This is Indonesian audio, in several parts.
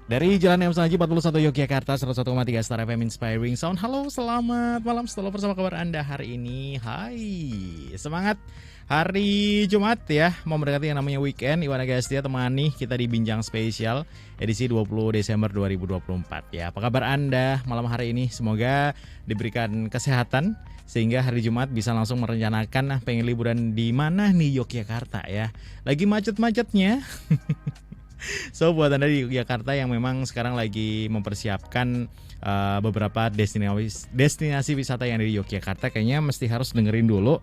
Dari Jalan M Saji 41 Yogyakarta 101,3 Star FM Inspiring Sound. Halo, selamat malam setelah bersama kabar Anda hari ini. Hai, semangat hari Jumat ya. Mau mendekati yang namanya weekend. Iwan Agastia temani kita di Bincang Spesial edisi 20 Desember 2024 ya. Apa kabar Anda malam hari ini? Semoga diberikan kesehatan sehingga hari Jumat bisa langsung merencanakan pengen liburan di mana nih Yogyakarta ya. Lagi macet-macetnya. So buat Anda di Yogyakarta yang memang sekarang lagi mempersiapkan beberapa destinasi wisata yang ada di Yogyakarta, kayaknya mesti harus dengerin dulu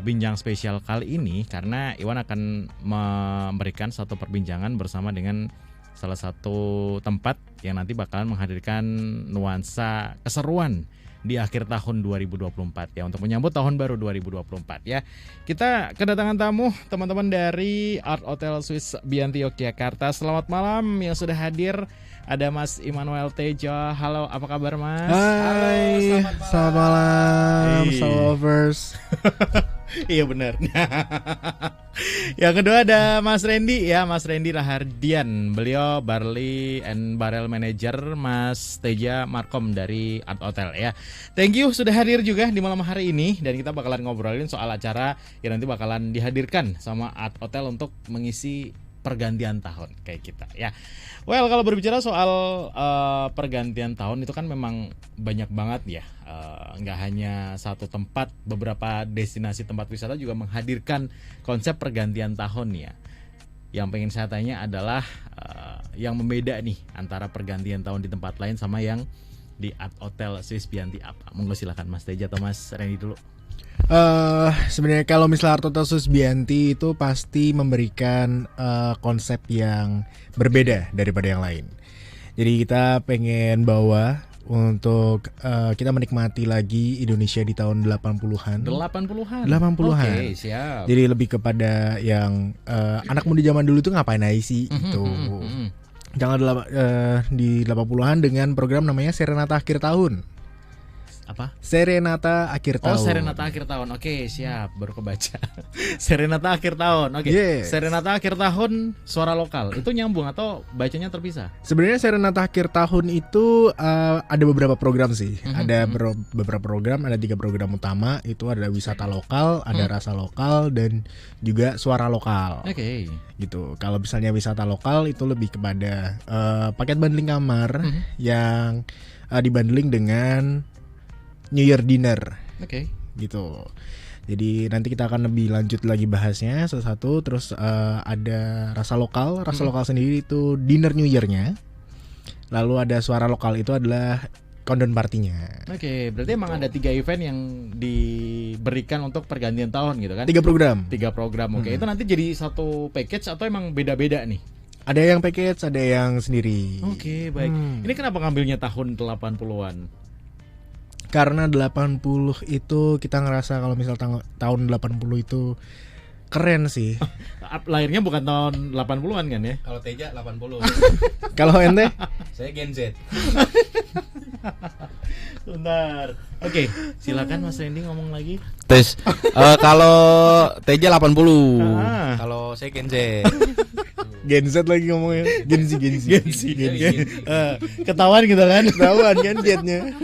bincang spesial kali ini, karena Iwan akan memberikan satu perbincangan bersama dengan salah satu tempat yang nanti bakalan menghadirkan nuansa keseruan di akhir tahun 2024 ya, untuk menyambut tahun baru 2024 ya. Kita kedatangan tamu teman-teman dari Art Hotel Swiss Bianti Yogyakarta. Selamat malam yang sudah hadir. Ada Mas Immanuel Teja. Halo, apa kabar Mas? Hai, selamat malam, lovers. Iya benar. Yang kedua ada Mas Randy ya, Mas Randy Rahardian. Beliau Barley and Barrel Manager, Mas Teja Markom dari Art Hotel ya. Thank you sudah hadir juga di malam hari ini, dan kita bakalan ngobrolin soal acara yang nanti bakalan dihadirkan sama Art Hotel untuk mengisi pergantian tahun kayak kita ya. Well, kalau berbicara soal pergantian tahun itu kan memang banyak banget ya. Nggak hanya satu tempat, beberapa destinasi tempat wisata juga menghadirkan konsep pergantian tahun ya. Yang pengen saya tanya adalah yang membeda nih antara pergantian tahun di tempat lain sama yang di Art Hotel Swiss Bianti apa? Monggo silakan Mas Teja atau Mas Randy dulu. Sebenarnya kalau misalnya Art Hotel Swiss Bianti itu pasti memberikan konsep yang berbeda daripada yang lain. Jadi kita pengen bawa untuk kita menikmati lagi Indonesia di tahun 80-an. 80-an. Oke, siap. Jadi lebih kepada yang anak muda zaman dulu tuh ngapain aja sih gitu. Jangan di 80-an dengan program namanya Serenata Akhir Tahun. Apa? Serenata Akhir Tahun. Oh, Serenata Akhir Tahun. Oke, siap. Baru kebaca. Serenata Akhir Tahun. Oke. Yes. Serenata Akhir Tahun suara lokal. Itu nyambung atau bacanya terpisah? Sebenarnya Serenata Akhir Tahun itu ada beberapa program sih. Ada beberapa program, ada 3 program utama. Itu ada wisata lokal, ada rasa lokal, dan juga suara lokal. Oke. Gitu. Kalau misalnya wisata lokal itu lebih kepada paket bundling kamar yang dibundling dengan New Year dinner. Oke. Gitu. Jadi nanti kita akan lebih lanjut lagi bahasnya satu-satu. Terus ada rasa lokal. Rasa lokal sendiri itu dinner New Year-nya. Lalu ada suara lokal, itu adalah countdown partinya. Oke, berarti emang ada 3 event yang diberikan untuk pergantian tahun gitu kan? 3 program. 3 program. Oke, itu nanti jadi satu package atau emang beda-beda nih? Ada yang package, ada yang sendiri. Oke, baik. Ini kenapa ngambilnya tahun 80-an? Karena 80 itu kita ngerasa kalau misal tahun 80 itu keren sih. Lahirnya bukan tahun 80-an kan ya? Kalau Teja 80. Kalau ente? Saya Gen Z. Bentar. Oke, silakan Mas Randy ngomong lagi. Tes. Kalau Teja 80. Ah. Kalau saya Gen Z. Gen Z lagi ngomongnya. Gen Z. Ketahuan gitu kan? Ketahuan kan Z-nya.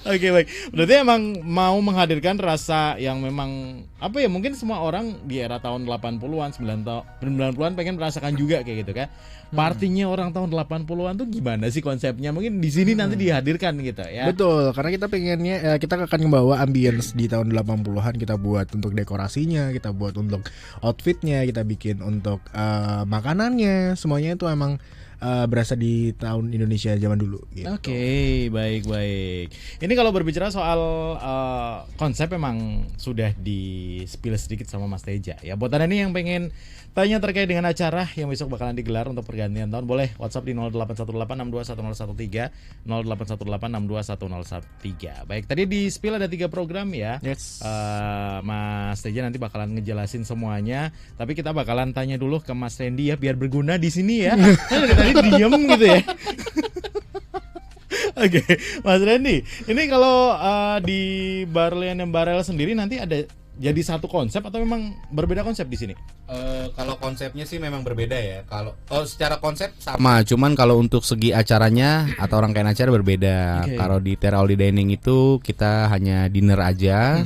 Oke, baik. Berarti emang mau menghadirkan rasa yang memang apa ya, mungkin semua orang di era tahun 80-an, 90-an pengen merasakan juga kayak gitu kan. Partinya orang tahun 80-an tuh gimana sih konsepnya? Mungkin di sini nanti dihadirkan gitu ya. Betul, karena kita pengennya kita akan membawa ambience di tahun 80-an. Kita buat untuk dekorasinya, kita buat untuk outfitnya, kita bikin untuk makanannya. Semuanya itu emang berasa di tahun Indonesia zaman dulu gitu. Oke, baik. Ini kalau berbicara soal konsep memang sudah di-spill sedikit sama Mas Teja ya. Buat Anda nih yang pengen tanya terkait dengan acara yang besok bakalan digelar untuk pergantian tahun, boleh WhatsApp di 0818621013, 0818621013. Baik, tadi di spill ada 3 program ya. Yes. Mas Teja nanti bakalan ngejelasin semuanya, tapi kita bakalan tanya dulu ke Mas Randy ya, biar berguna di sini ya. Dari tadi diem gitu ya. Oke, Mas Randy, ini kalau di Barley and Barrel sendiri nanti ada jadi satu konsep atau memang berbeda konsep di sini? Kalau konsepnya sih memang berbeda ya. Kalau secara konsep sama, cuman kalau untuk segi acaranya atau rangkaian acara berbeda. Oke. Kalau di Terra All Dining itu kita hanya dinner aja.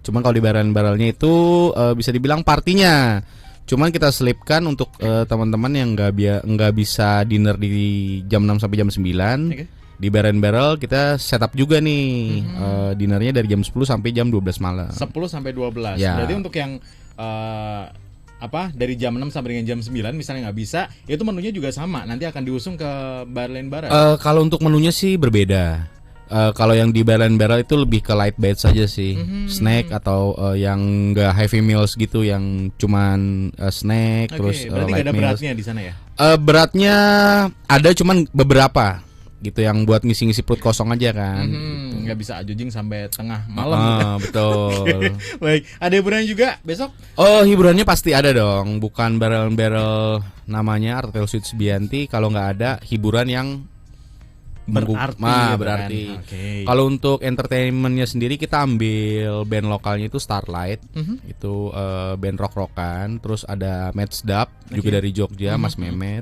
Cuman kalau di barrel-barrelnya itu bisa dibilang partinya. Cuman kita selipkan untuk teman-teman yang nggak bisa dinner di jam 6 sampai jam 9. Oke. Di barrel kita setup juga nih dinernya dari jam 10 sampai jam 12 malam. 10 sampai 12. Ya. Berarti untuk yang dari jam 6 sampai dengan jam 9 misalnya nggak bisa, itu menunya juga sama. Nanti akan diusung ke bar lain bareng. Kalau untuk menunya sih berbeda. Kalau yang di barrel itu lebih ke light bite saja sih, snack atau yang nggak heavy meals gitu, yang cuman snack terus berarti nggak light ada meals. beratnya di sana ya? Beratnya ada cuman beberapa gitu yang buat ngisi-ngisi perut kosong aja kan. Nggak bisa ajujing sampai tengah malam. Betul. Baik, ada hiburan juga besok? Oh, hiburannya pasti ada dong. Bukan barrel-barrel namanya Artel Suite Subianti kalau nggak ada hiburan yang Berarti gitu berarti. kan. Oke. Kalau untuk entertainmentnya sendiri kita ambil band lokalnya itu Starlight, itu band rock-rockan. Terus ada Match Dub juga dari Jogja, Mas Mehmet.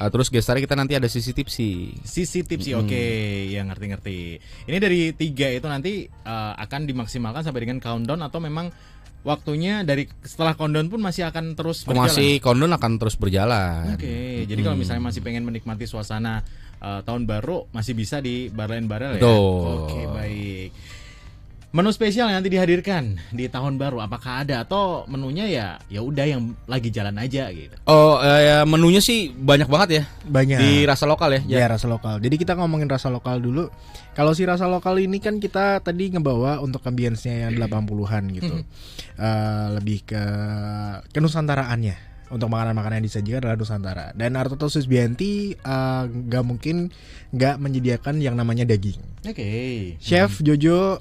Terus gestarnya kita nanti ada Sisi Tipsy. Sisi tipsy, oke, ya ngerti-ngerti. Ini dari 3 itu nanti akan dimaksimalkan sampai dengan countdown atau memang waktunya dari setelah countdown pun masih akan terus berjalan? Masih countdown akan terus berjalan. Oke, jadi kalau misalnya masih pengen menikmati suasana tahun baru masih bisa di bar lain barel ya. Betul. Oke, baik. Menu spesial yang nanti dihadirkan di tahun baru apakah ada atau menunya ya udah yang lagi jalan aja gitu. Oh, ya, menunya sih banyak banget ya. Banyak. Di rasa lokal ya. Ya, rasa lokal. Jadi kita ngomongin rasa lokal dulu. Kalau si rasa lokal ini kan kita tadi ngebawa untuk ambience-nya yang 80-an gitu. Lebih ke kenusantaraannya. Untuk makanan-makanan yang disajikan adalah Nusantara. Dan Artoto Susbianti nggak mungkin nggak menyediakan yang namanya daging. Oke. Chef Jojo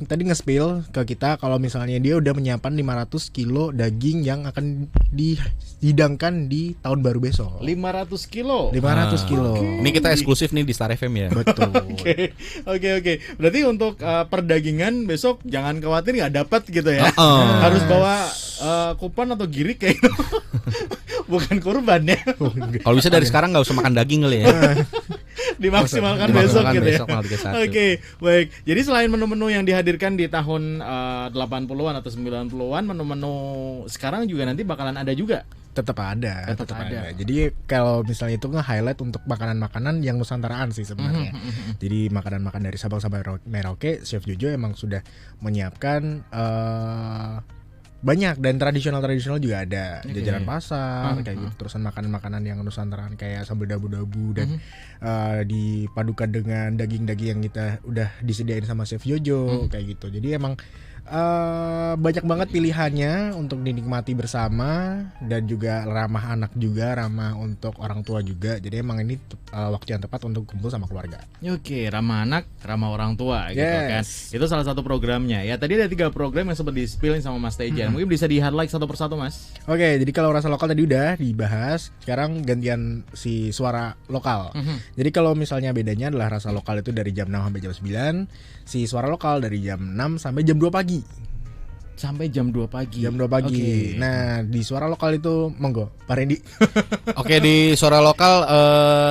tadi nge-spill ke kita kalau misalnya dia udah menyiapkan 500 kilo daging yang akan dihidangkan di tahun baru besok. 500 kilo. 500 kilo. Ini kita eksklusif nih di Star FM ya. Betul. Oke. Berarti untuk perdagingan besok jangan khawatir nggak dapat gitu ya. Harus bawa kupon atau girik kayak gitu. Bukan kurban ya. Kalau bisa dari sekarang nggak usah makan daging kali ya. Dimaksimalkan Dimaksimalkan besok gitu ya. besok malah 31. Oke, baik. Jadi selain menu-menu yang dihadirkan di tahun 80-an atau 90-an, menu-menu sekarang juga nanti bakalan ada juga. Tetap ada. Tetap ada. Jadi kalau misalnya itu nge-highlight untuk makanan-makanan yang nusantaraan sih sebenarnya. Jadi makanan-makanan dari Sabang sampai Merauke, Chef Jojo emang sudah menyiapkan banyak dan tradisional juga ada. Jajanan pasar kayak gitu, terusan makanan-makanan yang nusantaraan kayak sambal dabu-dabu dan dipadukan dengan daging-daging yang kita udah disediain sama Chef Jojo kayak gitu. Jadi emang banyak banget pilihannya untuk dinikmati bersama dan juga ramah anak juga, ramah untuk orang tua juga. Jadi emang ini waktu yang tepat untuk kumpul sama keluarga. Oke, ramah anak, ramah orang tua gitu kan. Itu salah satu programnya. Ya, tadi ada 3 program yang sempat di-spillin sama Mas Teja. Mungkin bisa di-highlight satu persatu, Mas. Oke, jadi kalau rasa lokal tadi udah dibahas, sekarang gantian si suara lokal. Jadi kalau misalnya bedanya adalah rasa lokal itu dari jam 6 sampai jam 9, si suara lokal dari jam 6 sampai jam 2 pagi. Sampai jam 2 pagi. Jam 2 pagi. Oke. Nah, di suara lokal itu monggo, Pak Randy. Oke, di suara lokal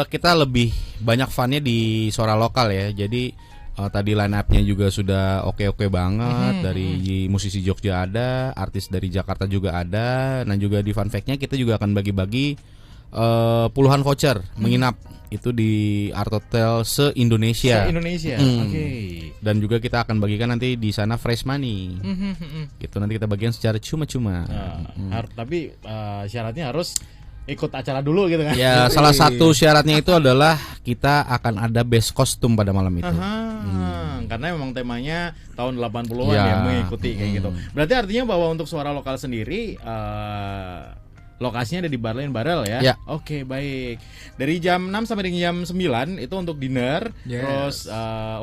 kita lebih banyak funnya di suara lokal ya. Jadi tadi line up-nya juga sudah oke banget. Dari musisi Jogja ada, artis dari Jakarta juga ada. Dan juga di fun fact-nya kita juga akan bagi-bagi puluhan voucher menginap itu di Art Hotel se-Indonesia. Se-Indonesia. Oke. Dan juga kita akan bagikan nanti di sana fresh money. Gitu nanti kita bagikan secara cuma-cuma. Tapi syaratnya harus ikut acara dulu gitu kan. Ya, salah satu syaratnya itu adalah kita akan ada best kostum pada malam itu. Karena memang temanya tahun 80-an Ya. ya mengikuti kayak gitu. Berarti artinya bahwa untuk suara lokal sendiri lokasinya ada di Bar Lain Barel ya. Ya. Oke, baik. Dari jam 6 sampai dengan jam 9 itu untuk dinner. Yes. Terus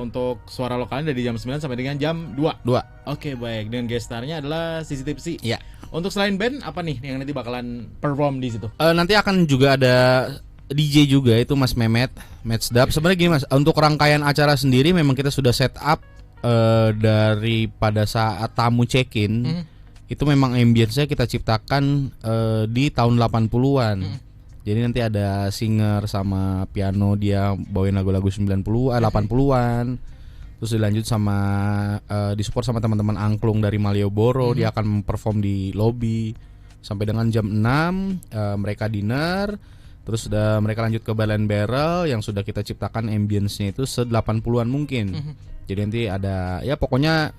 untuk suara lokalnya dari jam 9 sampai dengan jam 2. Oke, baik. Dan gestarnya adalah Sisi Tipsy. Ya. Untuk selain band apa nih yang nanti bakalan perform di situ? Nanti akan juga ada DJ juga itu Mas Mehmet, Match Dub. Sebenarnya gini Mas, untuk rangkaian acara sendiri memang kita sudah set up dari pada saat tamu check-in itu memang ambience-nya kita ciptakan di tahun 80-an. Jadi nanti ada singer sama piano, dia bawain lagu-lagu 90-an, 80-an. Terus dilanjut sama disupport sama teman-teman angklung dari Malioboro, dia akan perform di lobby sampai dengan jam 6, mereka dinner. Terus mereka lanjut ke Bar and Barrel yang sudah kita ciptakan ambience-nya itu se-80-an mungkin. Jadi nanti ada ya pokoknya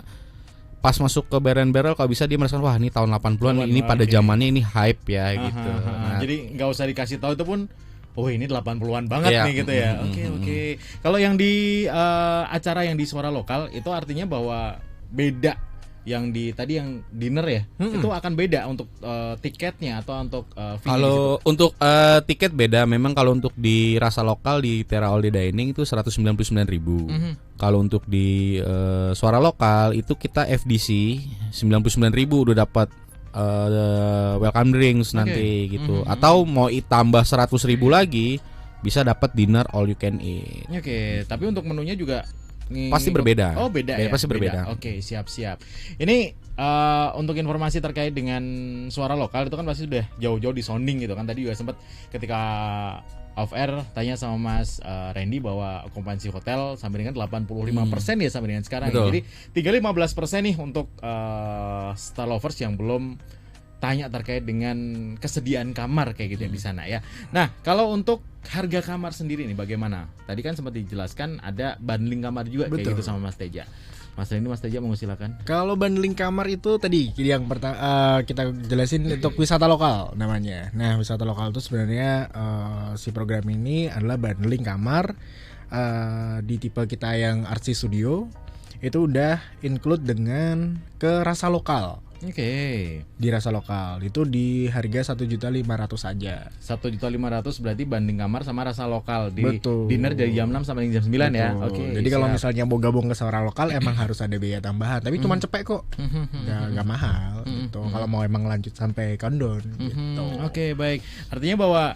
pas masuk ke Bar and Barrel kalau bisa dia merasakan wah ini tahun 80-an ini pada zamannya ini hype ya gitu. Nah, jadi nggak usah dikasih tahu itu pun oh ini 80-an banget nih gitu ya. Oke. Kalau yang di acara yang di Suara Lokal itu artinya bahwa beda yang di tadi yang dinner ya. Itu akan beda untuk tiketnya atau untuk fee. Kalau untuk tiket beda, memang kalau untuk di Rasa Lokal di Tera All Day Dining itu 199.000. Kalau untuk di Suara Lokal itu kita FDC 99.000 udah dapat welcome drinks nanti gitu. Atau mau tambah 100.000 lagi bisa dapat dinner all you can eat. Oke, tapi untuk menunya juga pasti berbeda. Oh beda ya. Pasti berbeda. Oke, siap. Ini untuk informasi terkait dengan Suara Lokal itu kan pasti sudah jauh-jauh disonding gitu kan. Tadi juga sempat ketika off air tanya sama Mas Randy bahwa okupansi hotel sampai dengan 85% ya sampai dengan sekarang. Betul. Jadi tinggal 15% nih untuk Star Lovers yang belum tanya terkait dengan kesediaan kamar kayak gitu yang di sana ya. Nah, kalau untuk harga kamar sendiri nih bagaimana? Tadi kan sempat dijelaskan ada bundling kamar juga kayak gitu sama Mas Teja. Mas Teja mau silakan. Kalau bundling kamar itu tadi yang pertama kita jelasin untuk wisata lokal namanya. Nah, wisata lokal itu sebenarnya si program ini adalah bundling kamar di tipe kita yang RC Studio itu udah include dengan ke Rasa Lokal. Oke. Di Rasa Lokal itu di harga 1.500.000 saja. 1.500.000 berarti banding kamar sama Rasa Lokal di Betul. dinner dari jam 6 sampai jam 9 ya. Oke. Jadi kalau misalnya mau gabung ke Suara Lokal emang harus ada biaya tambahan, tapi cuma cepet kok. Nggak mahal gitu. Kalau mau emang lanjut sampai countdown gitu. Oke, baik. Artinya bahwa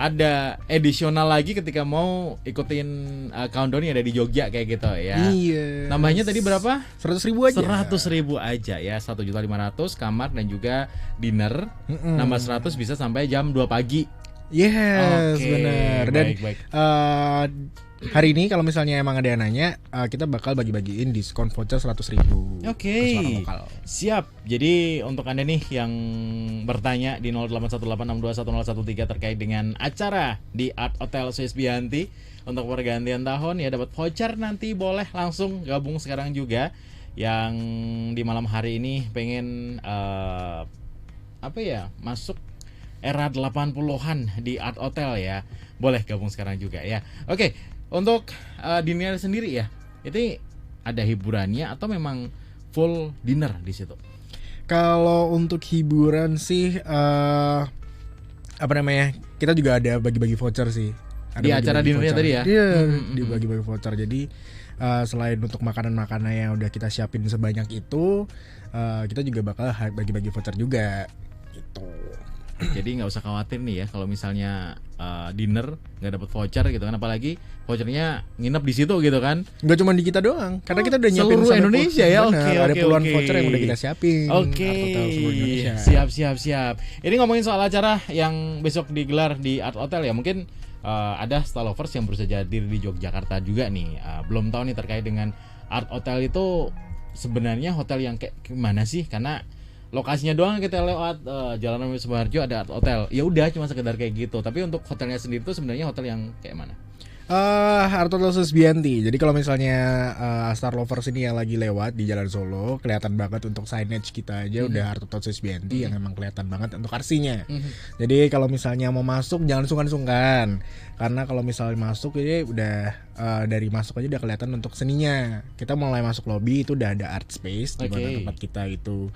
ada additional lagi ketika mau ikutin countdown yang ada di Jogja kayak gitu ya. Iya. Tambahnya tadi berapa? 100.000 aja. 100.000 aja ya. 1.500.000 kamar dan juga dinner. Nambah 100 bisa sampai jam 2 pagi. Yes, Oke, benar. Dan baik. hari ini kalau misalnya emang ada yang nanya, kita bakal bagi-bagiin diskon voucher 100.000. Oke. Siap. Jadi untuk Anda nih yang bertanya di 0818621013 terkait dengan acara di Art Hotel Swiss Bianti untuk pergantian tahun ya dapat voucher, nanti boleh langsung gabung sekarang juga. Yang di malam hari ini pengen masuk era 80-an di Art Hotel ya. Boleh gabung sekarang juga ya. Oke, untuk dinner sendiri ya. Itu ada hiburannya atau memang full dinner di situ? Kalau untuk hiburan sih kita juga ada bagi-bagi voucher sih. Ada Di acara dinernya tadi ya? Iya, dibagi-bagi voucher. Jadi selain untuk makanan-makanan yang udah kita siapin sebanyak itu, kita juga bakal bagi-bagi voucher juga gitu. Jadi nggak usah khawatir nih ya kalau misalnya dinner nggak dapat voucher gitu kan, apalagi vouchernya nginep di situ gitu kan. Nggak cuma di kita doang, karena kita udah nyiapin seluruh sampai Indonesia ya. Oke, ada puluhan oke. voucher yang udah kita siapin. Oke. Art Hotel seluruh Indonesia. Siap. Ini ngomongin soal acara yang besok digelar di Art Hotel ya. Mungkin ada Star Lovers yang berusaha hadir di Yogyakarta juga nih. Belum tahu nih terkait dengan Art Hotel itu sebenarnya hotel yang kayak gimana sih? Karena lokasinya doang kita lewat Jalan Raya Sumarjo ada Art Hotel. Ya udah cuma sekedar kayak gitu. Tapi untuk hotelnya sendiri itu sebenarnya hotel yang kayak mana? Art Hotel Swiss Bianti. Jadi kalau misalnya Star Lovers ini yang lagi lewat di Jalan Solo, kelihatan banget untuk signage kita aja udah Art Hotel Swiss Bianti yang emang kelihatan banget untuk arsinya. Jadi kalau misalnya mau masuk jangan sungkan-sungkan. Karena kalau misalnya masuk ini udah dari masuk aja udah kelihatan untuk seninya. Kita mulai masuk lobby itu udah ada art space di mana tempat kita itu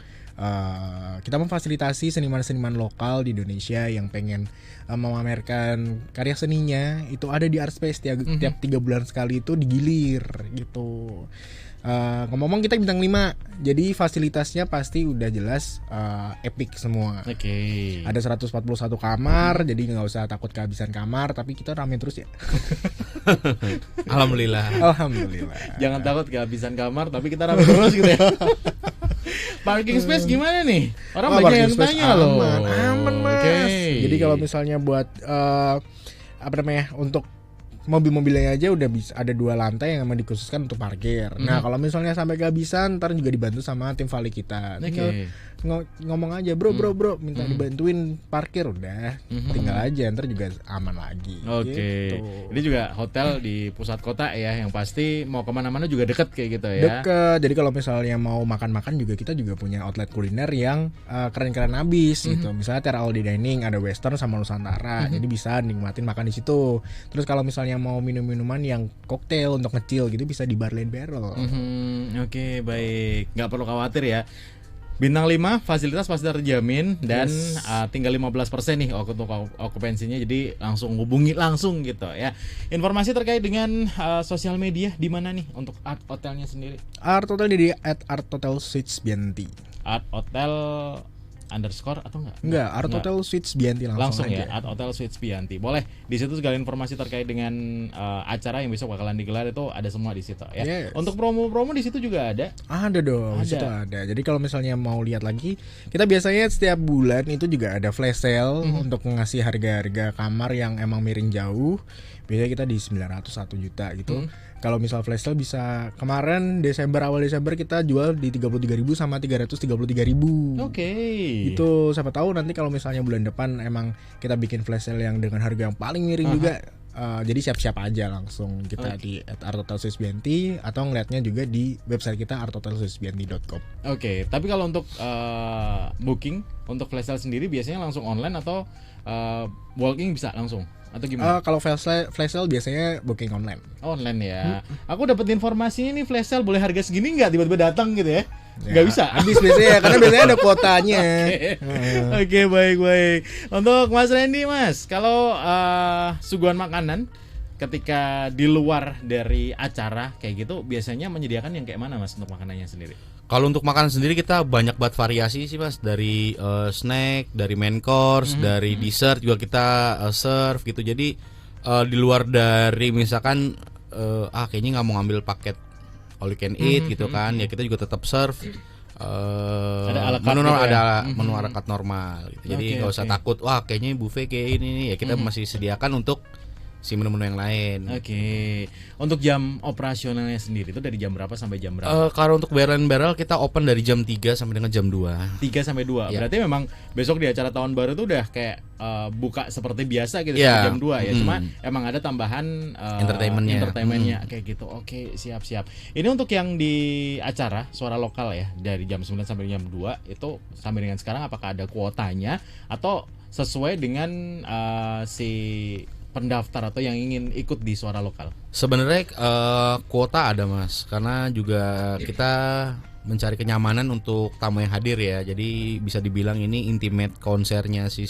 kita memfasilitasi seniman-seniman lokal di Indonesia yang pengen memamerkan karya seninya, itu ada di Art Space tiap 3 bulan sekali itu digilir gitu. Ngomong-ngomong kita bintang 5, jadi fasilitasnya pasti udah jelas epic semua. Oke. Ada 141 kamar, jadi nggak usah takut kehabisan kamar, tapi kita rame terus ya. Alhamdulillah. Alhamdulillah. Jangan takut kehabisan kamar, tapi kita rame terus gitu ya. Parking space gimana nih? Orang banyak Parking yang space tanya loh. aman Mas. Oke. Jadi kalau misalnya buat untuk mobil-mobilnya aja udah bisa ada 2 lantai yang memang dikhususkan untuk parkir. Nah kalau misalnya sampai kehabisan, ntar juga dibantu sama tim vali kita. Tinggal ngomong aja bro minta dibantuin parkir, udah tinggal aja, ntar juga aman lagi. Oke. Gitu. Ini juga hotel di pusat kota ya, yang pasti mau kemana-mana juga deket kayak gitu ya. Deket. Jadi kalau misalnya mau makan-makan juga kita juga punya outlet kuliner yang keren-keren abis gitu. Misalnya Terra All Day Dining, ada Western sama Nusantara. Jadi bisa nikmatin makan di situ. Terus kalau misalnya mau minum-minuman yang koktail untuk ngecil gitu bisa di Bar Lane Barrel. Oke, baik. Nggak perlu khawatir ya. Bintang 5 fasilitas pasti terjamin dan tinggal 15% nih untuk okupansinya, jadi langsung hubungi langsung gitu ya. Informasi terkait dengan sosial media di mana nih untuk Art Hotelnya sendiri? Art Hotel di @arthotelsuitesbianti. Art Hotel underscore atau enggak? Enggak, Art Hotel Suites Bianti langsung ya, aja. Art Hotel Suites Bianti. Boleh di situ segala informasi terkait dengan acara yang besok bakalan digelar itu ada semua di situ ya. Yes. Untuk promo-promo di situ juga ada. Ada dong, di situ ada. Jadi kalau misalnya mau lihat lagi, kita biasanya setiap bulan itu juga ada flash sale untuk ngasih harga-harga kamar yang emang miring jauh. Biasanya kita di 901 juta gitu. Kalau misal flash sale bisa, kemarin awal Desember kita jual di 33.000 sama 333.000. Oke. Itu siapa tahu nanti kalau misalnya bulan depan emang kita bikin flash sale yang dengan harga yang paling miring juga. Jadi siap-siap aja langsung kita di @arthotelsuitesbianti atau ngeliatnya juga di website kita arthotelsuitesbianti.com. Oke, tapi kalau untuk booking untuk flash sale sendiri biasanya langsung online atau walking bisa langsung atau gimana? Kalau flash sale biasanya booking online. Online ya. Aku dapat informasinya nih flash sale boleh harga segini nggak tiba-tiba datang gitu ya? Nggak bisa. Habis biasanya karena biasanya ada kuotanya. Oke, baik. Untuk Mas Randy, Mas, kalau suguhan makanan ketika di luar dari acara kayak gitu biasanya menyediakan yang kayak mana Mas untuk makanannya sendiri? Kalau untuk makanan sendiri kita banyak banget variasi sih Mas, dari snack, dari main course, dari dessert juga kita serve gitu. Jadi di luar dari misalkan kayaknya nggak mau ngambil paket all you can eat gitu kan, ya kita juga tetap serve Ada menu ala carte normal gitu. Jadi nggak usah takut wah kayaknya buffet kayak ini nih, ya kita masih sediakan untuk si menu-menu yang lain. Oke. Untuk jam operasionalnya sendiri itu dari jam berapa sampai jam berapa? Kalau untuk barrel kita open dari jam 3 sampai dengan jam 2. 3 sampai 2. Ya. Berarti memang besok di acara tahun baru itu udah kayak buka seperti biasa gitu Ya. sampai jam 2 ya. Cuma emang ada tambahan entertainmentnya kayak gitu. Oke, siap-siap. Ini untuk yang di acara suara lokal ya, dari jam 9 sampai jam 2 itu sampai dengan sekarang apakah ada kuotanya atau sesuai dengan si pendaftar atau yang ingin ikut di suara lokal? Sebenarnya kuota ada Mas, karena juga kita mencari kenyamanan untuk tamu yang hadir ya. Jadi bisa dibilang ini intimate konsernya si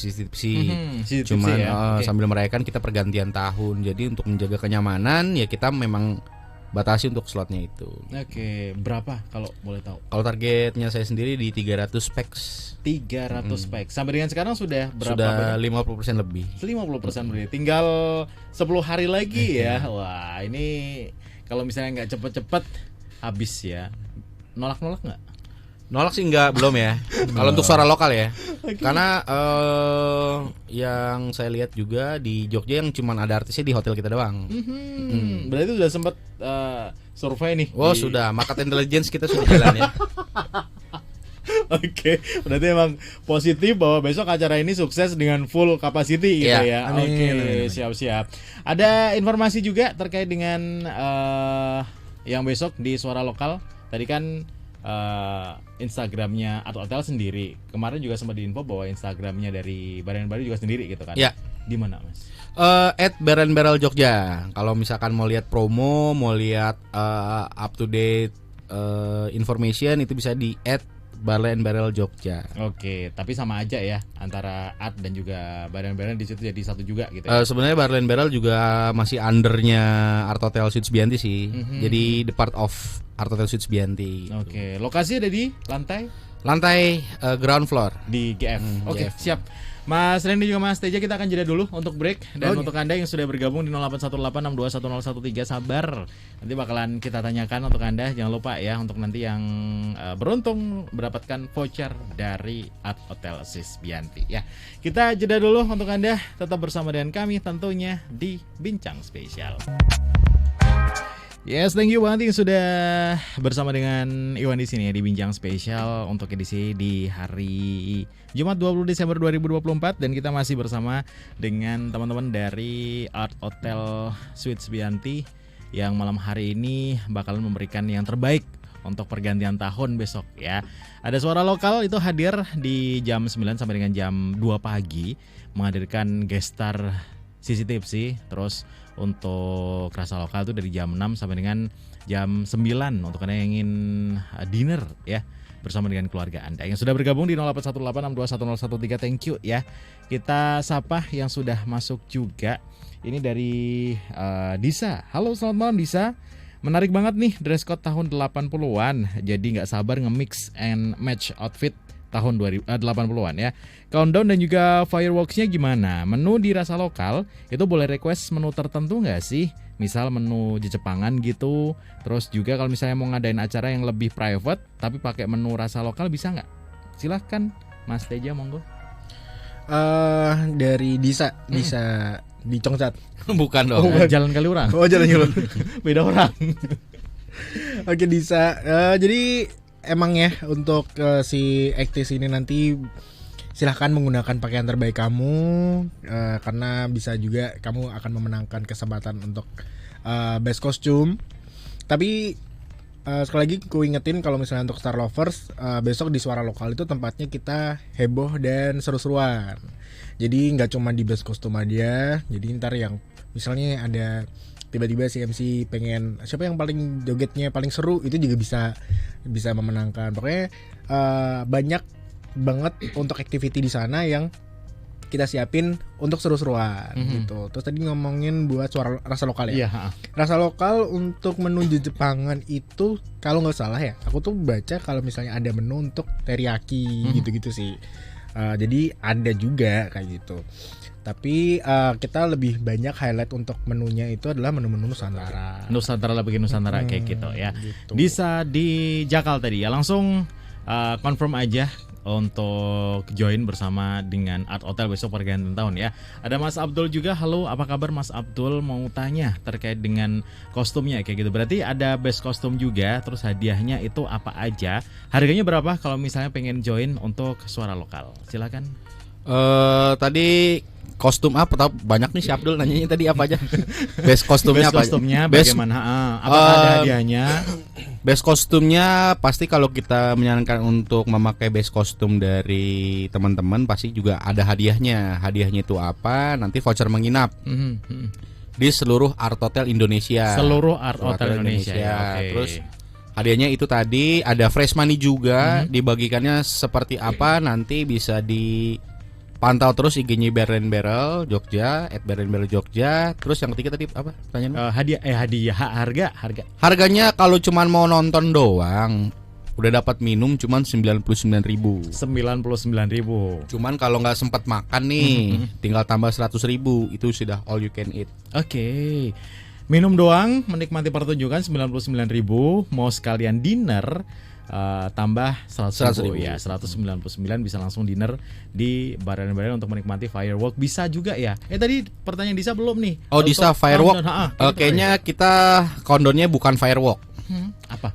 cuman sambil merayakan kita pergantian tahun. Jadi untuk menjaga kenyamanan ya kita memang batasi untuk slotnya itu. Oke, berapa kalau boleh tahu? Kalau targetnya saya sendiri di 300 packs. 300 pack. Sampai dengan sekarang sudah berapa Sudah banyak? 50% lebih. 50% berarti. Tinggal 10 hari lagi ya. Wah, ini kalau misalnya nggak cepet-cepet habis ya. Nolak-nolak nggak? Nolak sih enggak, belum ya. Kalau untuk suara lokal ya. Karena yang saya lihat juga di Jogja yang cuman ada artisnya di hotel kita doang. Berarti sudah sempat survei nih. Wow, sudah. Market intelligence kita sudah jalan ya. Oke, berarti emang positif bahwa besok acara ini sukses dengan full capacity gitu ya. Amin. Oke, siap-siap. Ada informasi juga terkait dengan yang besok di suara lokal. Tadi kan Instagramnya atau hotel sendiri. Kemarin juga sempat diinfo bahwa Instagramnya dari Barang Baru juga sendiri gitu kan. Ya. Di mana, Mas? @Barrel Jogja. Kalau misalkan mau lihat promo, mau lihat up to date information itu bisa di Barley and Barrel Jogja. Oke, tapi sama aja ya antara Art dan juga barang-barang di situ jadi satu juga gitu ya. Sebenarnya Barley and Barrel juga masih undernya Art Hotel Suites Bianti sih. Jadi the part of Art Hotel Suites Bianti. Oke, lokasi ada di Lantai ground floor. di GF. Oke, GF. siap. Mas Randy juga Mas Teja, kita akan jeda dulu untuk break. Dan untuk Anda yang sudah bergabung di 0818621013, sabar. Nanti bakalan kita tanyakan untuk Anda. Jangan lupa ya untuk nanti yang beruntung mendapatkan voucher dari Art Hotel Suites Bianti ya. Kita jeda dulu untuk Anda. Tetap bersama dengan kami tentunya di Bincang Spesial. Yes, thank you banget yang sudah bersama dengan Iwan di sini ya di Bincang Spesial untuk edisi di hari Jumat 20 Desember 2024 dan kita masih bersama dengan teman-teman dari Art Hotel Suites Bianti yang malam hari ini bakalan memberikan yang terbaik untuk pergantian tahun besok ya. Ada Suara Lokal itu hadir di jam 9 sampai dengan jam 2 pagi menghadirkan guest star Sisi Tipsy. Terus untuk Rasa Lokal itu dari jam 6 sampai dengan jam 9 untuk Anda yang ingin dinner ya bersama dengan keluarga Anda. Yang sudah bergabung di 0818621013, thank you ya. Kita sapa yang sudah masuk juga. Ini dari Disa. Halo, selamat malam Disa. Menarik banget nih dress code tahun 80-an. Jadi gak sabar nge-mix and match outfit tahun 80-an ya. Countdown dan juga fireworksnya gimana? Menu di Rasa Lokal itu boleh request menu tertentu nggak sih? Misal menu Jepangan gitu. Terus juga kalau misalnya mau ngadain acara yang lebih private tapi pakai menu Rasa Lokal bisa nggak? Silahkan Mas Teja, monggo. Dari Disa di Congcat. Bukan dong. Jalan Kaliurang. Oh, jalan. Beda orang. Oke, Disa. Jadi emang ya untuk si Actis ini nanti silahkan menggunakan pakaian terbaik kamu karena bisa juga kamu akan memenangkan kesempatan untuk best costume. Tapi sekali lagi ku ingetin kalau misalnya untuk Star Lovers besok di Suara Lokal itu tempatnya kita heboh dan seru-seruan. Jadi nggak cuma di best costume aja. Jadi ntar yang misalnya ada tiba-tiba si MC pengen siapa yang paling jogetnya paling seru itu juga bisa memenangkan. Pokoknya banyak banget untuk activity di sana yang kita siapin untuk seru-seruan gitu. Terus tadi ngomongin buat Rasa Lokal ya. Iya. Rasa Lokal untuk menu Jepangan itu kalau nggak salah ya, aku tuh baca kalau misalnya ada menu untuk teriyaki gitu-gitu sih. Jadi ada juga kayak gitu. Tapi kita lebih banyak highlight untuk menunya itu adalah menu-menu Nusantara. Nusantara lah, bikin Nusantara kayak gitu ya. Gitu. Bisa di Jakarta tadi ya. Langsung confirm aja untuk join bersama dengan Art Hotel besok pergantian tahun ya. Ada Mas Abdul juga. Halo, apa kabar Mas Abdul? Mau tanya terkait dengan kostumnya kayak gitu. Berarti ada best kostum juga. Terus hadiahnya itu apa aja? Harganya berapa kalau misalnya pengen join untuk Suara Lokal? Silakan. Tadi kostum apa? Tahu banyak nih si Abdul nanyanya tadi apa aja? Best kostumnya Best apa? kostumnya bagaimana? Apakah ada hadiahnya? Best kostumnya pasti kalau kita menyarankan untuk memakai best kostum dari teman-teman pasti juga ada hadiahnya. Hadiahnya itu apa? Nanti voucher menginap di seluruh Art Hotel Indonesia. Seluruh Art Hotel Indonesia. Ya, okay. Terus hadiahnya itu tadi ada fresh money juga. Dibagikannya seperti apa nanti bisa dipantau terus IG-nya Barley and Barrel Jogja @barleyandbarrel_jogja. Terus yang ketiga tadi apa pertanyaannya? Hadiah harga. Harganya kalau cuman mau nonton doang udah dapat minum cuman 99.000. 99.000. Cuman kalau nggak sempat makan nih tinggal tambah 100.000, itu sudah all you can eat. Oke. Minum doang menikmati pertunjukan 99.000. Mau sekalian dinner tambah 100.000 ya, 199 bisa langsung dinner di Barel untuk menikmati firework. Bisa juga ya. Tadi pertanyaan Disa belum nih. Oh, Disa firework. Kayaknya kita kondonnya bukan firework. Apa?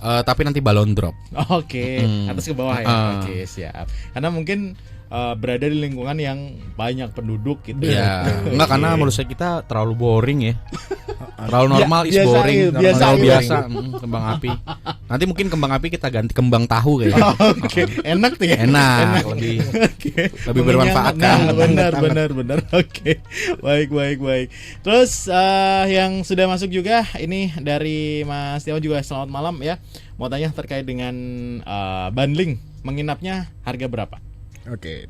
Tapi nanti balon drop. Oke. Atas ke bawah ya. Oke, siap. Karena mungkin berada di lingkungan yang banyak penduduk gitu ya. Enggak, karena menurut saya kita terlalu boring ya. Terlalu normal is biasa, boring, terlalu biasa. Kembang api. Nanti mungkin kembang api kita ganti kembang tahu kayaknya. Oke, enak tuh ya. Enak. Lebih bermanfaat kan. Benar. Oke. Baik. Terus yang sudah masuk juga ini dari Mas Tio juga, selamat malam ya. Mau tanya terkait dengan bundling menginapnya harga berapa? Oke.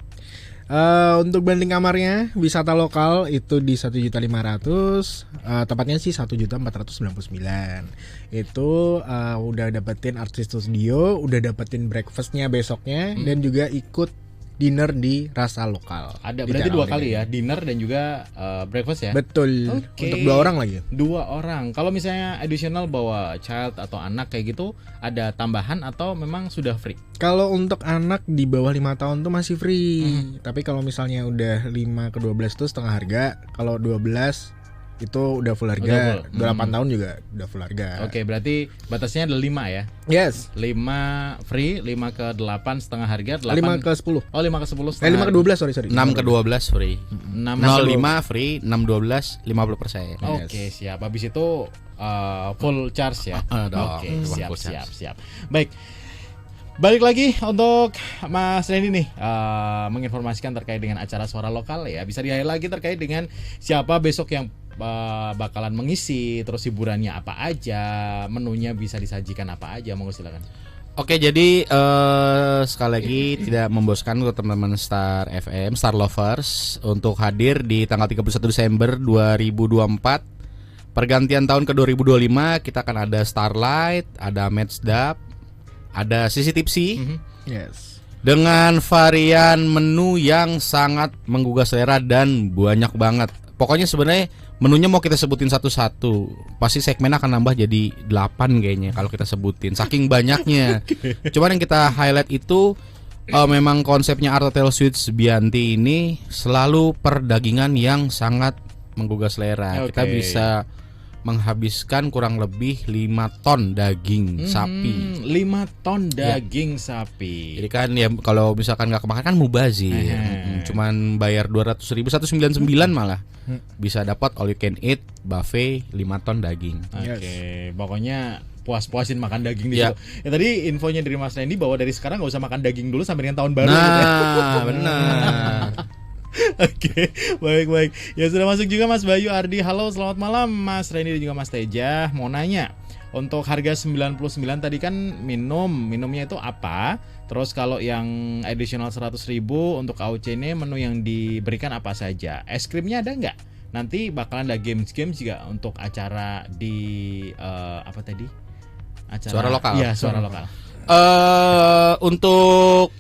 Untuk banding kamarnya wisata lokal itu di 1.500.000, tepatnya sih 1.499.000. Itu udah dapetin artis studio, udah dapetin breakfastnya besoknya, dan juga ikut dinner di rasa lokal. Ada Di berarti Jalan 2 kali ya, dinner dan juga breakfast ya. Betul. Oke. Untuk 2 orang lagi. 2 orang. Kalau misalnya additional bawa child atau anak kayak gitu, ada tambahan atau memang sudah free? Kalau untuk anak di bawah 5 tahun tuh masih free. Tapi kalau misalnya udah 5 ke 12 tuh setengah harga. Kalau 12 itu udah full harga. Udah full. 8 tahun juga udah full harga. Oke, berarti batasnya ada 5 ya. Yes. 5 free, 5 ke 8 setengah harga, 8 5 ke 10. Oh, 5 ke 10 5 setengah. ke 12 sorry. 6 ke 12 free. 6 05 free, 6 12 50%. Oke, siap. Habis itu full charge ya. Dong, Oke, siap, full siap, charge. siap. Baik. Balik lagi untuk Mas Randy nih, menginformasikan terkait dengan acara suara lokal ya. Bisa di-highlight lagi terkait dengan siapa besok yang bakalan mengisi, terus hiburannya apa aja, menunya bisa disajikan apa aja, monggo silakan. Oke, jadi sekali lagi tidak memboskan untuk teman-teman Star FM, Star Lovers untuk hadir di tanggal 31 Desember 2024. Pergantian tahun ke 2025 kita akan ada Starlight, ada Matchdub, ada Sisi Tipsy Yes. dengan varian menu yang sangat menggugah selera dan banyak banget. Pokoknya sebenarnya menunya mau kita sebutin satu-satu, pasti segmen akan nambah jadi 8 kayaknya kalau kita sebutin, saking banyaknya. Cuman yang kita highlight itu memang konsepnya Art Hotel Suites Bianti ini selalu perdagingan yang sangat menggugah selera. Kita bisa menghabiskan kurang lebih 5 ton daging sapi. 5 ton daging sapi. Jadi kan ya kalau misalkan nggak kemakan kan mubazir. Cuman bayar 200.000, 199 malah. Bisa dapat all you can eat buffet 5 ton daging. Oke, pokoknya puas-puasin makan daging di Ya. situ. Ya tadi infonya dari Mas Randy bahwa dari sekarang nggak usah makan daging dulu sampai dengan tahun baru gitu ya. Nah, benar. Oke, baik. Ya sudah masuk juga Mas Bayu Ardi. Halo, selamat malam Mas Randy dan juga Mas Teja. Mau nanya, untuk harga 99 tadi kan minumnya itu apa? Terus kalau yang additional 100.000 untuk AOC ini menu yang diberikan apa saja? Es krimnya ada nggak? Nanti bakalan ada games juga untuk acara di apa tadi? Acara Suara lokal. Iya, suara lokal. Untuk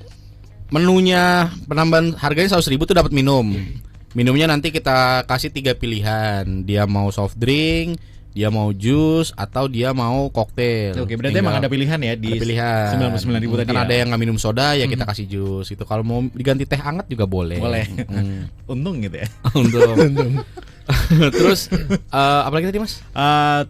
menunya penambahan harganya 100.000 tuh dapat minum. Minumnya nanti kita kasih 3 pilihan. Dia mau soft drink, dia mau jus, atau dia mau koktail. Oke, berarti emang ada pilihan ya di 99.000 tadi. Kan ya? ada yang nggak minum soda ya kita kasih jus. Itu kalau mau diganti teh hangat juga boleh. Boleh. Untung gitu ya. Untung. Terus apalagi tadi Mas?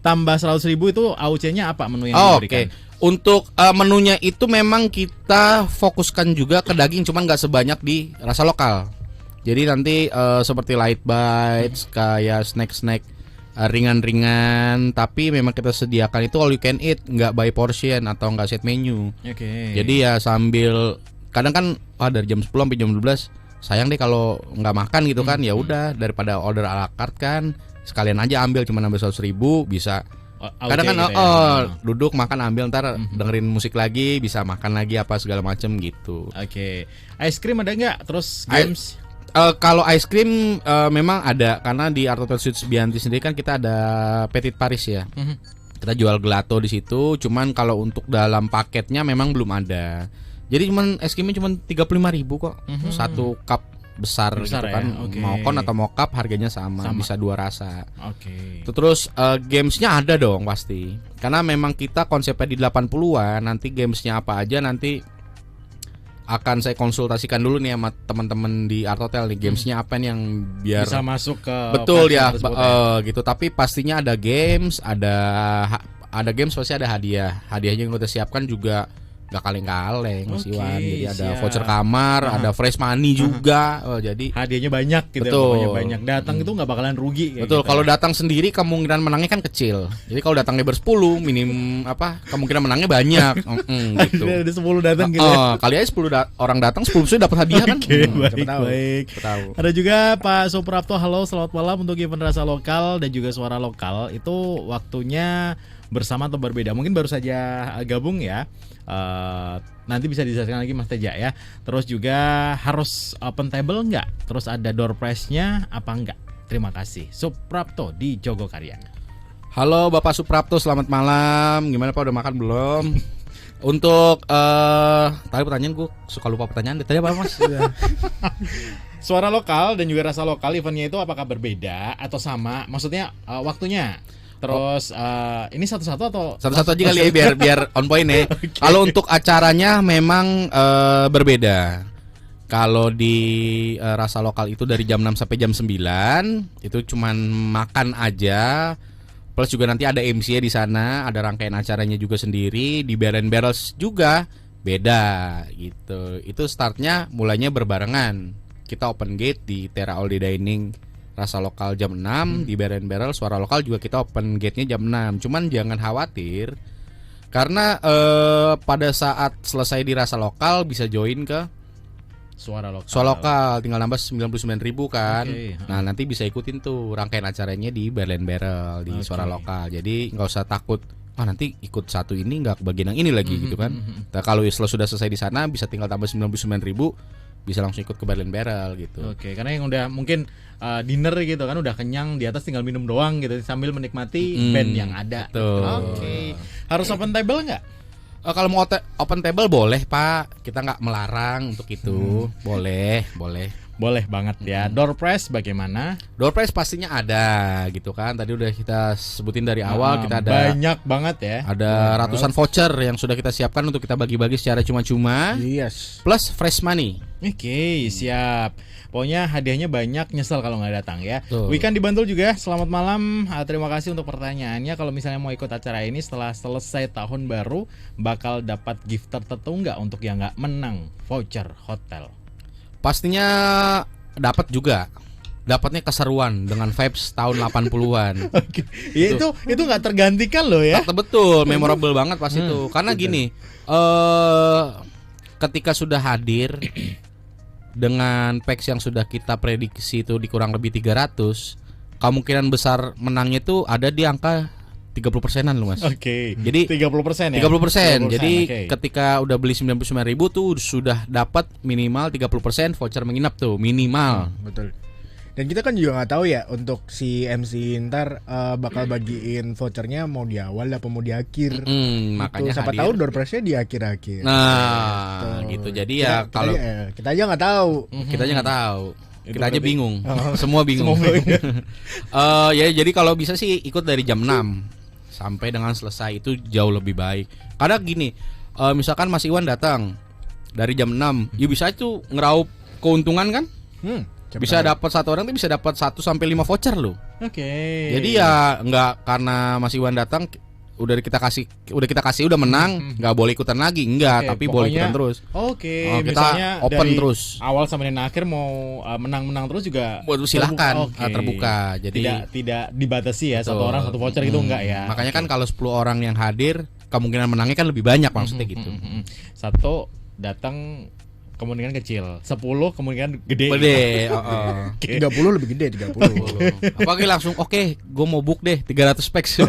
Tambah 100.000 itu AOC-nya apa menu yang diberikan? Oke. Untuk menunya itu memang kita fokuskan juga ke daging, cuman nggak sebanyak di rasa lokal. Jadi nanti seperti light bites, kayak snack-snack ringan-ringan, tapi memang kita sediakan itu all you can eat, nggak by portion atau nggak set menu. Oke. Jadi ya sambil kadang kan dari jam 10 sampai jam 12 sayang deh kalau nggak makan gitu kan, ya udah daripada order a la carte kan sekalian aja ambil, cuma nambah 100.000 bisa. Kadang kan gitu ya. duduk makan ambil ntar dengerin musik lagi, bisa makan lagi apa segala macem gitu. Oke. Ice cream ada nggak? Terus games? Kalau ice cream memang ada, karena di Art Hotel Suites Bianti sendiri kan kita ada Petit Paris ya. Kita jual gelato di situ, cuman kalau untuk dalam paketnya memang belum ada. Jadi cuman es krimnya cuma 35.000 kok. Satu cup besar gitu ya? kan. Okay. Mau kon atau mau cup harganya sama. Bisa 2 rasa. Oke. Terus gamesnya ada dong pasti. Karena memang kita konsepnya di 80-an, nanti gamesnya apa aja nanti akan saya konsultasikan dulu nih sama teman-teman di Art Hotel nih, gamesnya apa nih yang biar bisa masuk ke betul ya, tersebut ya. gitu. Tapi pastinya ada games, ada games, pasti ada hadiah. Hadiahnya yang kita siapkan juga gak kaleng-kaleng Mas Iwan. Jadi ada voucher kamar, ada fresh money juga. Jadi hadiahnya banyak gitu. Betul. Ya, banyak. Datang itu nggak bakalan rugi. Betul. Gitu. Kalau datang sendiri kemungkinan menangnya kan kecil. Jadi kalau datangnya ber-10 minim kemungkinan menangnya banyak. Gitu. Ada 10 datang gitu. Kali aja 10 orang datang 10 sudah dapat hadiah kan. Oke, Siapa baik. tahu. Ada juga Pak Suprapto, halo selamat malam. Untuk event rasa lokal dan juga suara lokal itu waktunya bersama atau berbeda? Mungkin baru saja gabung ya. Nanti bisa dijelaskan lagi Mas Teja ya. Terus juga harus open table nggak? Terus ada door prize-nya apa enggak? Terima kasih. Suprapto di Jogokaryan. Halo Bapak Suprapto, selamat malam. Gimana Pak, udah makan belum? Untuk tadi pertanyaan gue suka lupa pertanyaan. Tadi apa Mas? Suara lokal dan juga rasa lokal eventnya itu apakah berbeda atau sama? Maksudnya waktunya. Terus ini satu-satu atau Satu-satu aja kali ya biar on point ya. Kalau untuk acaranya memang berbeda. Kalau di rasa lokal itu dari jam 6 sampai jam 9 itu cuman makan aja. Plus juga nanti ada MC-nya di sana, ada rangkaian acaranya juga sendiri. Di Bear and Barrels juga beda gitu. Itu startnya mulainya berbarengan. Kita open gate di Terra All Day Dining rasa lokal jam 6, di Bear and Barrels suara lokal juga kita open gate-nya jam 6. Cuman jangan khawatir karena pada saat selesai di rasa lokal bisa join ke suara lokal? Suara lokal tinggal nambah 99.000 kan. Okay. Nah, nanti bisa ikutin tuh rangkaian acaranya di Bear and Barrel di suara lokal. Jadi nggak usah takut. Nanti ikut satu ini nggak kebagian yang ini lagi gitu kan. Nah, kalau sudah selesai di sana bisa tinggal tambah 99.000, bisa langsung ikut ke Bear and Barrel gitu. Oke, karena yang udah mungkin dinner gitu kan udah kenyang, di atas tinggal minum doang gitu sambil menikmati band yang ada. Oke. Harus open table nggak? Kalau mau open table boleh Pak, kita nggak melarang untuk itu. Boleh. Boleh banget ya. Door prize bagaimana? Door prize pastinya ada gitu kan. Tadi udah kita sebutin dari awal, kita ada banyak banget ya. Ada ratusan voucher yang sudah kita siapkan untuk kita bagi-bagi secara cuma-cuma. Yes. Plus fresh money. Oke, siap. Pokoknya hadiahnya banyak, nyesel kalau nggak datang ya. Tuh. Wikan di Bantul juga, selamat malam. Terima kasih untuk pertanyaannya. Kalau misalnya mau ikut acara ini setelah selesai tahun baru, bakal dapat gift tertentu nggak untuk yang nggak menang voucher hotel? Pastinya dapat juga. Dapatnya keseruan dengan vibes tahun 80-an. Oke. Ya, itu nggak tergantikan loh ya. Betul, memorable banget pas itu. Karena gini, ketika sudah hadir dengan packs yang sudah kita prediksi itu di kurang lebih 300, kemungkinan besar menangnya itu ada di angka 30%-an loh Mas. Oke. Jadi 30% ya. 30%. Jadi oke. ketika udah beli 99.000 tuh sudah dapat minimal 30% voucher menginap tuh, minimal. Betul. Dan kita kan juga nggak tahu ya untuk si MC ntar bakal bagiin vouchernya mau di awal apa mau di akhir. Makanya siapa hadir. tahu door prize-nya di akhir-akhir. Nah, gitu. Jadi ya kalau kita aja nggak tahu. kita aja nggak tahu. Itu Kita aja berarti- bingung. Semua bingung. Ya jadi kalau bisa sih ikut dari jam 6 sampai dengan selesai itu jauh lebih baik. Karena gini, misalkan Mas Iwan datang dari jam 6, ya bisa itu ngeraup keuntungan kan? Bisa dapat satu orang tuh bisa dapat 1 sampai 5 voucher loh. Oke. Jadi ya nggak karena Mas Iwan datang udah kita kasih udah menang, nggak boleh ikutan lagi, enggak, Oke, tapi boleh pokoknya- ikutan terus. Oke, Kita misalnya open dari terus. awal sampai dengan akhir mau menang-menang terus juga Waduh, silakan, terbuka. Oke. terbuka. Jadi tidak dibatasi ya, satu Betul. orang satu voucher gitu enggak ya. Makanya kan kalau 10 orang yang hadir, kemungkinan menangnya kan lebih banyak maksudnya gitu. Satu datang kemungkinan kecil, 10 kemungkinan gede. Gede, Oke. 30 lebih gede 30. Apalagi langsung gue mau book deh 300 packs.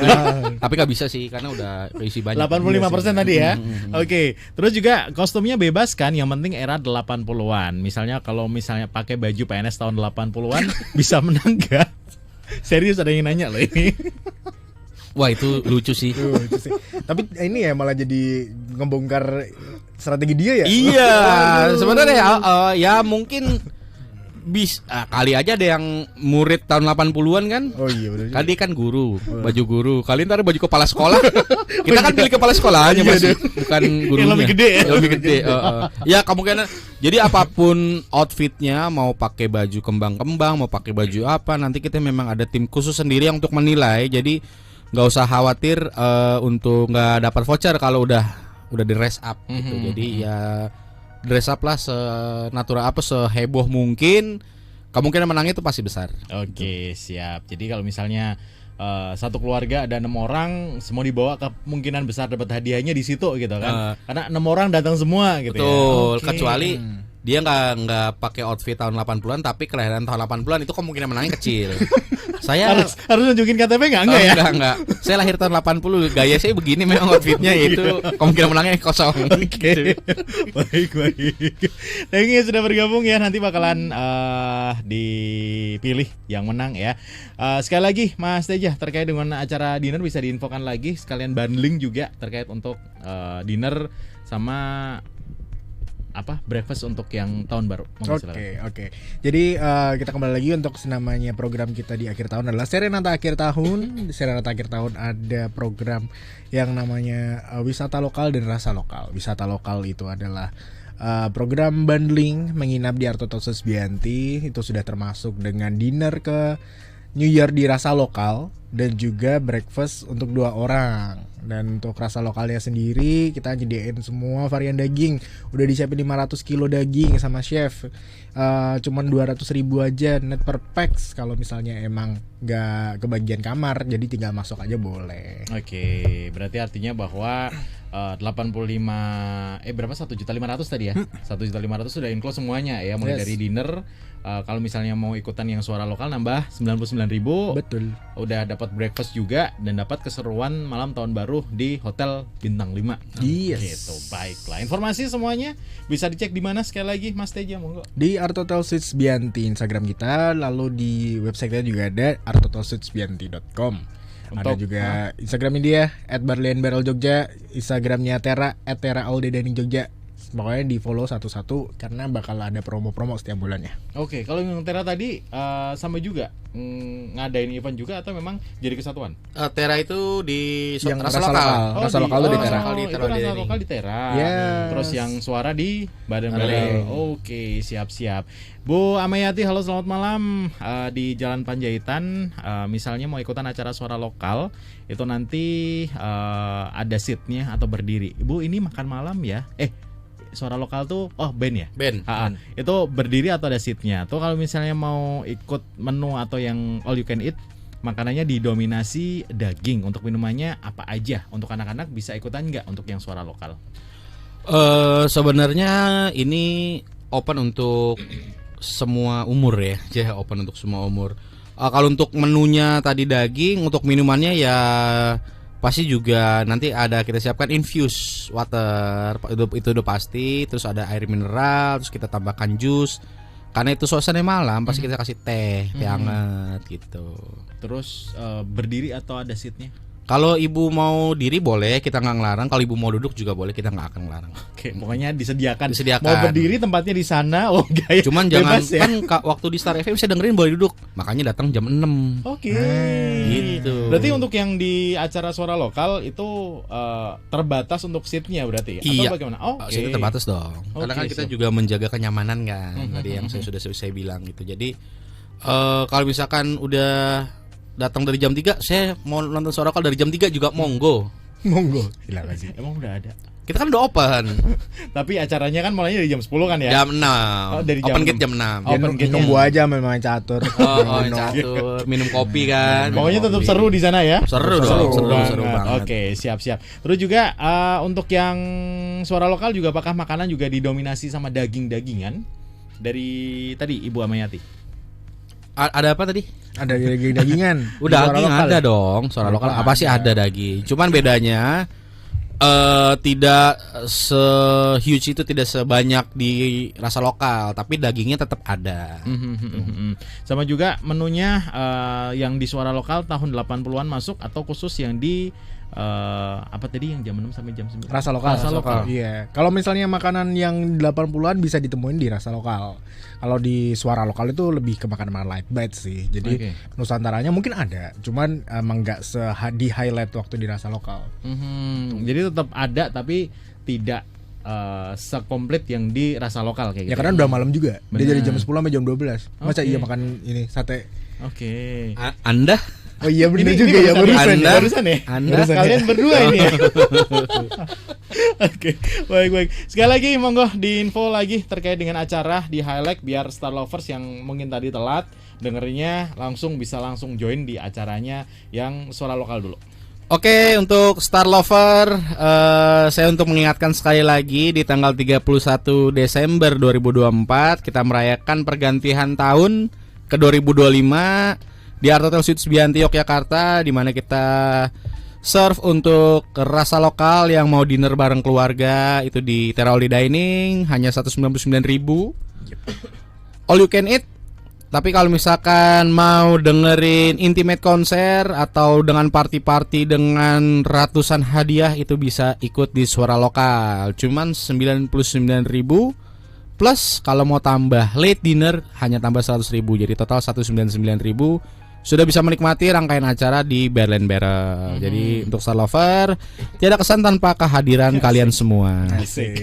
Tapi gak bisa sih karena udah keisi banyak. 85% tadi ya. Oke. Terus juga kostumnya bebas kan, yang penting era 80-an. Misalnya kalau misalnya pakai baju PNS tahun 80-an bisa menang gak? Serius ada yang nanya loh ini. Wah, itu lucu sih. Itu sih. Tapi ini ya malah jadi ngebongkar strategi dia ya. Iya, sebenarnya ya mungkin kali aja ada yang murid tahun 80-an kan. Oh iya benar. Kan dia kan guru, baju guru. Kalian ntar baju kepala sekolah. Kita kan pilih kepala sekolahnya masih, bukan gurunya. Yang lebih gede ya? Yang lebih gede. Ya kemungkinan. Jadi apapun outfitnya, mau pakai baju kembang-kembang, mau pakai baju apa, nanti kita memang ada tim khusus sendiri yang untuk menilai. Jadi nggak usah khawatir untuk nggak dapat voucher kalau udah di dress up gitu. Jadi ya dress up lah senatural apa seheboh mungkin, kemungkinan menangnya itu pasti besar. Oke, siap. Jadi kalau misalnya satu keluarga ada 6 orang, semua dibawa, kemungkinan besar dapat hadiahnya di situ gitu kan. Karena 6 orang datang semua gitu. Betul, ya. Oke. kecuali dia nggak pakai outfit tahun 80-an tapi kelahiran tahun 80-an, itu kemungkinan menangnya kecil. Saya harus nunjukin KTP enggak ya? Enggak. Saya lahir tahun 80, gaya saya begini memang outfitnya itu kemungkinan menangnya kosong. Oke. Baik. Thank you sudah bergabung ya. Nanti bakalan dipilih yang menang ya. Sekali lagi Mas Teja terkait dengan acara dinner bisa diinfokan lagi sekalian bundling juga terkait untuk dinner sama breakfast untuk yang tahun baru. Oke. Jadi kita kembali lagi untuk namanya program kita di akhir tahun adalah Serenata akhir tahun. Serenata akhir tahun ada program yang namanya wisata lokal dan rasa lokal. Wisata lokal itu adalah program bundling menginap di Artotel Susbianti, itu sudah termasuk dengan dinner ke New Year di rasa lokal dan juga breakfast untuk 2 orang. Dan untuk rasa lokalnya sendiri kita nyediain semua varian daging. Udah disiapin 500 kilo daging sama chef. Cuman 200.000 aja net per pax kalau misalnya emang gak kebagian kamar, jadi tinggal masuk aja boleh. Oke, berarti artinya bahwa 85 berapa 1.500.000 tadi ya? 1.500.000 sudah include semuanya ya, mulai dari dinner. Kalau misalnya mau ikutan yang suara lokal nambah 99.000. Betul. Udah dapat breakfast juga dan dapat keseruan malam tahun baru di Hotel Bintang 5. Yes. Gitu, baiklah. Informasi semuanya bisa dicek di mana sekali lagi Mas Teja, monggo. Di Artotel Susbianti Instagram kita, lalu di website-nya juga ada artotelsusbianti.com. Ada juga Instagramnya dia @barlianbarrel_jogja, Instagramnya Tera @tera_aldedaning_jogja. Pokoknya di follow satu-satu karena bakal ada promo-promo setiap bulannya. Oke, kalau yang Tera tadi sama juga ngadain event juga atau memang jadi kesatuan? Tera itu di yang rasa lokal. Rasa lokal itu di Tera. Itu rasa lokal di Tera. Yes. Terus yang suara di Badan Barel. Oke, siap-siap. Bu Amayati, halo selamat malam. Di Jalan Panjaitan, misalnya mau ikutan acara suara lokal, itu nanti ada seatnya atau berdiri. Ibu ini makan malam ya? Suara lokal tuh band ya? Band. Itu berdiri atau ada seatnya? Tuh kalau misalnya mau ikut menu atau yang all you can eat, makanannya didominasi daging. Untuk minumannya apa aja? Untuk anak-anak bisa ikutan nggak untuk yang suara lokal? Sebenarnya ini open untuk semua umur ya, open untuk semua umur. Kalau untuk menunya tadi daging, untuk minumannya ya pasti juga nanti ada kita siapkan infuse water, itu udah pasti. Terus ada air mineral, terus kita tambahkan jus. Karena itu suasana malam, pasti kita kasih teh hangat gitu. Terus berdiri atau ada seatnya? Kalau ibu mau diri boleh, kita nggak ngelarang. Kalau ibu mau duduk juga boleh, kita nggak akan ngelarang. Oke, pokoknya disediakan. Disediakan. Mau berdiri tempatnya di sana, gaya. Cuman jangan ya? kan waktu di Star FM saya dengerin boleh duduk. Makanya datang jam 6. Oke. Gitu. Berarti untuk yang di acara suara lokal itu terbatas untuk seatnya berarti? Iya. Atau bagaimana? Seatnya terbatas dong. Karena kan kita juga menjaga kenyamanan kan. Tadi yang saya bilang gitu. Jadi kalau misalkan udah datang dari jam 3, saya mau nonton suara lokal dari jam 3 juga monggo. Silakan sih. Emang udah ada. Kita kan udah open. Tapi acaranya kan mulainya dari jam 10 kan ya? Jam 6. Dari jam open gate 6. jam 6. Open gate Nunggu aja memang catur. Catur, minum kopi kan. Pokoknya tetap seru di sana ya. Seru banget. Oke, siap-siap. Terus juga untuk yang suara lokal juga apakah makanan juga didominasi sama daging-dagingan? Dari tadi Ibu Amayati. Ada apa tadi? Ada daging-dagingan. Udah daging ada dong. Suara lokal apa sih ada daging. Cuman bedanya tidak se-huge itu, tidak sebanyak di rasa lokal, tapi dagingnya tetap ada. Sama juga menunya yang di suara lokal tahun 80-an masuk atau khusus yang di apa tadi yang jam 6 sampai jam 9? Rasa lokal. Iya. Kalau misalnya makanan yang 80-an bisa ditemuin di rasa lokal. Kalau di suara lokal itu lebih ke makanan light bites sih. Jadi Nusantaranya mungkin ada, cuman emang nggak di highlight waktu di rasa lokal. Jadi tetap ada tapi tidak sekomplit yang di rasa lokal kayak gitu. Ya karena udah malam juga. Dia dari jam 10 sampai jam 12. Masa iya makan ini sate? Oke. Anda? Oh iya benar juga ya, barusan ya. Anda kalian berdua ini ya. Oke, baik. Sekali lagi monggo diinfo lagi terkait dengan acara di highlight biar Star Lovers yang mungkin tadi telat dengerinnya bisa langsung join di acaranya yang suara lokal dulu. Oke, untuk Star Lover, saya untuk mengingatkan sekali lagi di tanggal 31 Desember 2024 kita merayakan pergantian tahun ke 2025. di Art Hotel Suites Bianti Yogyakarta, di mana kita serve untuk rasa lokal yang mau dinner bareng keluarga itu di Teraoli Dining hanya 199.000. All you can eat. Tapi kalau misalkan mau dengerin intimate konser atau dengan party-party dengan ratusan hadiah itu bisa ikut di Suara Lokal. Cuman 99.000 plus kalau mau tambah late dinner hanya tambah 100.000. Jadi total 199.000 sudah bisa menikmati rangkaian acara di Berlin Barrel. Jadi untuk Star Lover tidak kesan tanpa kehadiran kalian semua. Asik.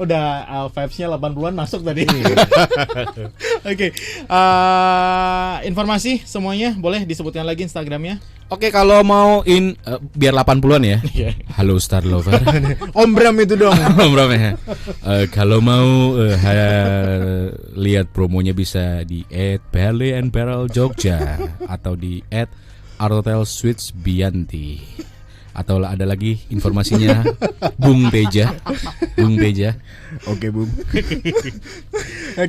Udah vibes-nya 80-an masuk tadi. Oke. Informasi semuanya boleh disebutkan lagi Instagramnya. Oke, kalau mau biar 80-an ya. Halo Star Lover. Om Bram itu dong. Om Bram ya. Kalau mau lihat promonya bisa di @Berlin Barrel Jogja atau di @Art Hotel Suites Bianti. Atau ada lagi informasinya Bung Teja. Oke, Bung.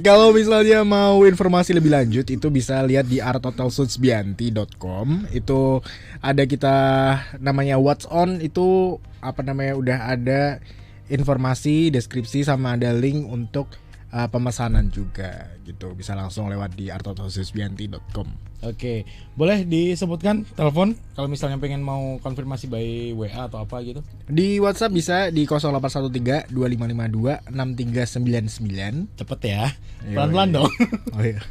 Kalau misalnya mau informasi lebih lanjut itu bisa lihat di arthotelsuitesbianti.com. Itu ada kita namanya What's On, itu udah ada informasi, deskripsi sama ada link untuk pemesanan juga gitu. Bisa langsung lewat di arthotelsuitesbianti.com. Oke, boleh disebutkan telepon kalau misalnya pengen mau konfirmasi by WA atau apa gitu. Di WhatsApp bisa di 0813 2552 6399. Cepet ya. Iya, Pelan-pelan iya. dong. Oh iya.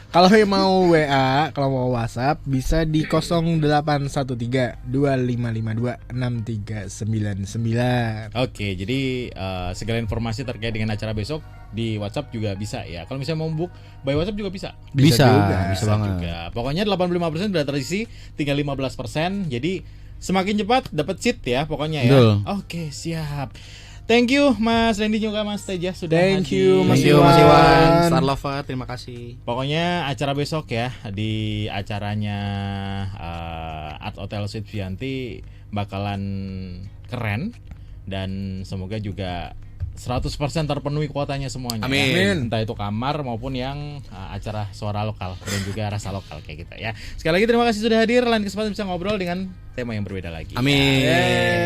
Kalau yang mau WA, kalau mau WhatsApp bisa di 0813 2552 6399. Oke, jadi segala informasi terkait dengan acara besok di WhatsApp juga bisa ya. Kalau misalnya mau book by WhatsApp juga bisa. Bisa Bisa banget. juga. Pokoknya 85% sudah terisi, tinggal 15%. Jadi semakin cepat dapat seat ya pokoknya ya. Betul. Oke, siap. Thank you Mas Randy juga Mas Teja sudah Thank hadir. you, Mas Thank you Mas Iwan. Iwan, Star Lover, terima kasih. Pokoknya acara besok ya di acaranya Art Hotel Suites Bianti bakalan keren dan semoga juga 100% terpenuhi kuotanya semuanya. Amin. Entah itu kamar maupun yang acara suara lokal dan juga rasa lokal kayak gitu ya. Sekali lagi terima kasih sudah hadir. Lain kesempatan bisa ngobrol dengan tema yang berbeda lagi. Amin.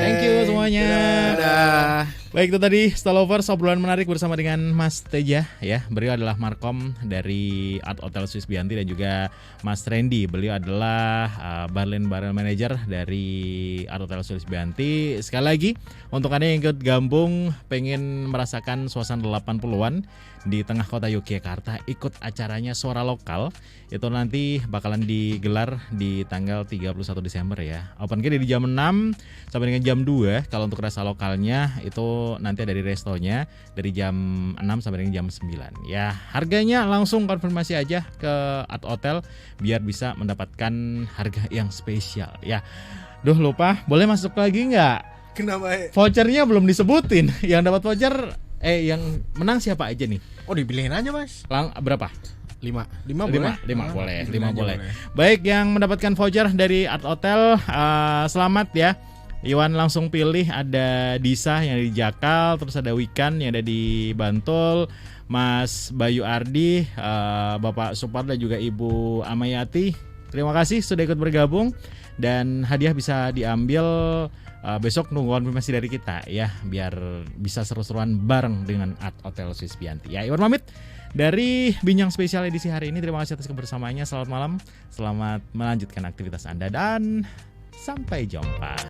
Thank you semuanya. Dadah. Baik, itu tadi Star Lovers, obrolan menarik bersama dengan Mas Teja ya. Beliau adalah Markom dari Art Hotel Suites Bianti dan juga Mas Randy. Beliau adalah Berlin Barrel Manager dari Art Hotel Suites Bianti. Sekali lagi untuk Anda yang ikut gabung pengen merasakan suasana 80-an di tengah kota Yogyakarta, ikut acaranya Suara Lokal. Itu nanti bakalan digelar di tanggal 31 Desember ya. Open gate di jam 6 sampai dengan jam 2. Kalau untuk rasa lokalnya itu nanti ada di restonya dari jam 6 sampai dengan jam 9. Ya, harganya langsung konfirmasi aja ke Art Hotel biar bisa mendapatkan harga yang spesial ya. Duh, lupa, boleh masuk lagi nggak? Kenapa? Vouchernya belum disebutin. Yang dapat voucher yang menang siapa aja nih? Oh, dipilihin aja, Mas. Berapa? 5. 5 boleh. 5 boleh. 5 5 boleh. Baik, yang mendapatkan voucher dari Art Hotel selamat ya. Iwan langsung pilih, ada Disa yang ada di Jakal, terus ada Wikan yang ada di Bantul, Mas Bayu Ardi, Bapak Supar dan juga Ibu Amayati. Terima kasih sudah ikut bergabung dan hadiah bisa diambil besok, nunggu konfirmasi dari kita ya, biar bisa seru-seruan bareng dengan Art Hotel Suites Bianti. Ya, Iwan pamit dari Bincang Spesial edisi hari ini. Terima kasih atas kebersamaannya. Selamat malam, selamat melanjutkan aktivitas Anda dan sampai jumpa.